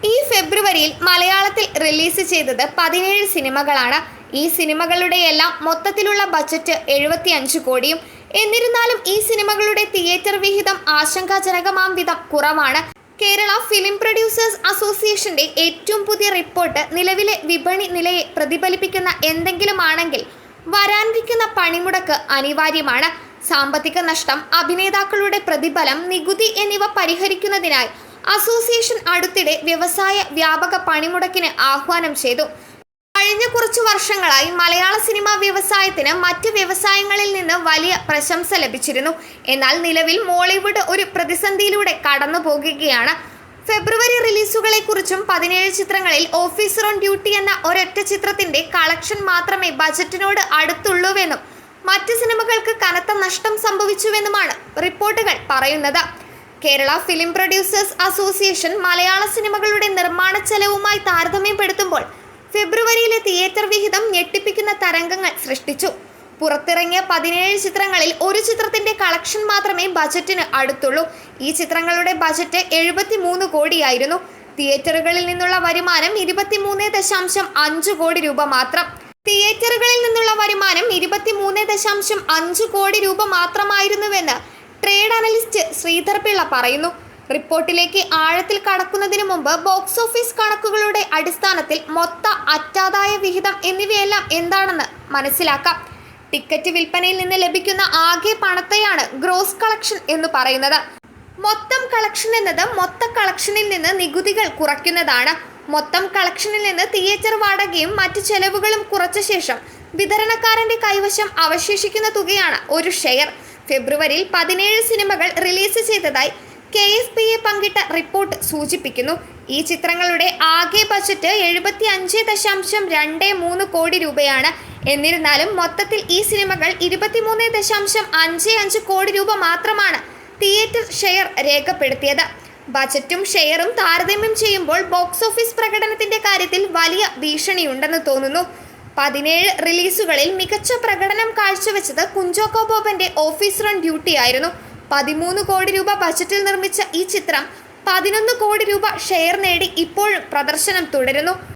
ഈ ഫെബ്രുവരിയിൽ മലയാളത്തിൽ റിലീസ് ചെയ്തത് 17 സിനിമകളാണ്. ഈ സിനിമകളുടെയെല്ലാം മൊത്തത്തിലുള്ള ബജറ്റ് 75 കോടിയും. എന്നിരുന്നാലും ഈ സിനിമകളുടെ തിയേറ്റർ വിഹിതം ആശങ്കാജനകമാം വിധം കുറവാണ്. കേരള ഫിലിം പ്രൊഡ്യൂസേഴ്സ് അസോസിയേഷന്റെ ഏറ്റവും പുതിയ റിപ്പോർട്ട് നിലവിലെ വിപണി നിലയെ പ്രതിഫലിപ്പിക്കുന്ന എന്തെങ്കിലും ആണെങ്കിൽ വരാനിരിക്കുന്ന പണിമുടക്ക് അനിവാര്യമാണ്. സാമ്പത്തിക നഷ്ടം, അഭിനേതാക്കളുടെ പ്രതിഫലം, നികുതി എന്നിവ പരിഹരിക്കുന്നതിനായി അസോസിയേഷൻ അടുത്തിടെ വ്യവസായ വ്യാപക പണിമുടക്കിന് ആഹ്വാനം ചെയ്തു. കഴിഞ്ഞ കുറച്ചു വർഷങ്ങളായി മലയാള സിനിമാ വ്യവസായത്തിന് മറ്റ് വ്യവസായങ്ങളിൽ നിന്ന് വലിയ പ്രശംസ ലഭിച്ചിരുന്നു. എന്നാൽ നിലവിൽ മോളിവുഡ് ഒരു പ്രതിസന്ധിയിലൂടെ കടന്നു പോകുകയാണ്. ഫെബ്രുവരി റിലീസുകളെക്കുറിച്ചും 17 ചിത്രങ്ങളിൽ ഓഫീസർ ഓൺ ഡ്യൂട്ടി എന്ന ഒരൊറ്റ ചിത്രത്തിന്റെ കളക്ഷൻ മാത്രമേ ബജറ്റിനോട് അടുത്തുള്ളൂവെന്നും മറ്റ് സിനിമകൾക്ക് കനത്ത നഷ്ടം സംഭവിച്ചുവെന്നുമാണ് റിപ്പോർട്ടുകൾ പറയുന്നത്. കേരള ഫിലിം പ്രൊഡ്യൂസേഴ്സ് അസോസിയേഷൻ മലയാള സിനിമകളുടെ നിർമ്മാണ ചെലവുമായി താരതമ്യപ്പെടുത്തുമ്പോൾ ഫെബ്രുവരിയിലെ തിയേറ്റർ വിഹിതം ഞെട്ടിപ്പിക്കുന്ന തരംഗങ്ങൾ സൃഷ്ടിച്ചു. പുറത്തിറങ്ങിയ 17 ചിത്രങ്ങളിൽ ഒരു ചിത്രത്തിന്റെ കളക്ഷൻ മാത്രമേ ബജറ്റിന് അടുത്തുള്ളൂ. ഈ ചിത്രങ്ങളുടെ ബജറ്റ് 73 കോടിയായിരുന്നു. തിയേറ്ററുകളിൽ നിന്നുള്ള വരുമാനം 23.5 കോടി രൂപ മാത്രം. തിയേറ്ററുകളിൽ നിന്നുള്ള വരുമാനം 23.5 കോടി രൂപ മാത്രമായിരുന്നുവെന്ന് ട്രേഡ് അനലിസ്റ്റ് ശ്രീധർ പിള്ള പറയുന്നു. റിപ്പോർട്ടിലേക്ക് ആഴത്തിൽ കടക്കുന്നതിന് മുമ്പ് ബോക്സ് ഓഫീസ് കണക്കുകളുടെ അടിസ്ഥാനത്തിൽ മൊത്ത അറ്റാദായ വിഹിതം എന്നിവയെല്ലാം എന്താണെന്ന് മനസ്സിലാക്കാം. ടിക്കറ്റ് വിൽപ്പനയിൽ നിന്ന് ലഭിക്കുന്ന ആകെ പണത്തെയാണ് ഗ്രോസ് കളക്ഷൻ എന്ന് പറയുന്നത്. മൊത്തം കളക്ഷൻ എന്നത് മൊത്ത കളക്ഷനിൽ നിന്ന് നികുതികൾ കുറയ്ക്കുന്നതാണ്. മൊത്തം കളക്ഷനിൽ നിന്ന് തിയേറ്റർ വാടകയും മറ്റ് ചെലവുകളും കുറച്ച ശേഷം വിതരണക്കാരന്റെ കൈവശം അവശേഷിക്കുന്ന തുകയാണ് ഒരു ഷെയർ. ഫെബ്രുവരിയിൽ 17 സിനിമകൾ റിലീസ് ചെയ്തതായി KSPA പങ്കിട്ട റിപ്പോർട്ട് സൂചിപ്പിക്കുന്നു. ഈ ചിത്രങ്ങളുടെ ആകെ ബജറ്റ് 75.23 കോടി രൂപയാണ്. എന്നിരുന്നാലും മൊത്തത്തിൽ ഈ സിനിമകൾ 23.55 കോടി രൂപ മാത്രമാണ് തിയേറ്റർ ഷെയർ രേഖപ്പെടുത്തിയത്. ബജറ്റും ഷെയറും താരതമ്യം ചെയ്യുമ്പോൾ ബോക്സ് ഓഫീസ് പ്രകടനത്തിന്റെ കാര്യത്തിൽ വലിയ ഭീഷണിയുണ്ടെന്ന് തോന്നുന്നു. 17 റിലീസുകളിൽ മികച്ച പ്രകടനം കാഴ്ചവെച്ചത് കുഞ്ചാക്കോ ബോബന്റെ ഓഫീസർ ഓൺ ഡ്യൂട്ടി ആയിരുന്നു. 13 കോടി രൂപ ബജറ്റിൽ നിർമ്മിച്ച ഈ ചിത്രം 11 കോടി രൂപ ഷെയർ നേടി ഇപ്പോഴും പ്രദർശനം തുടരുന്നു.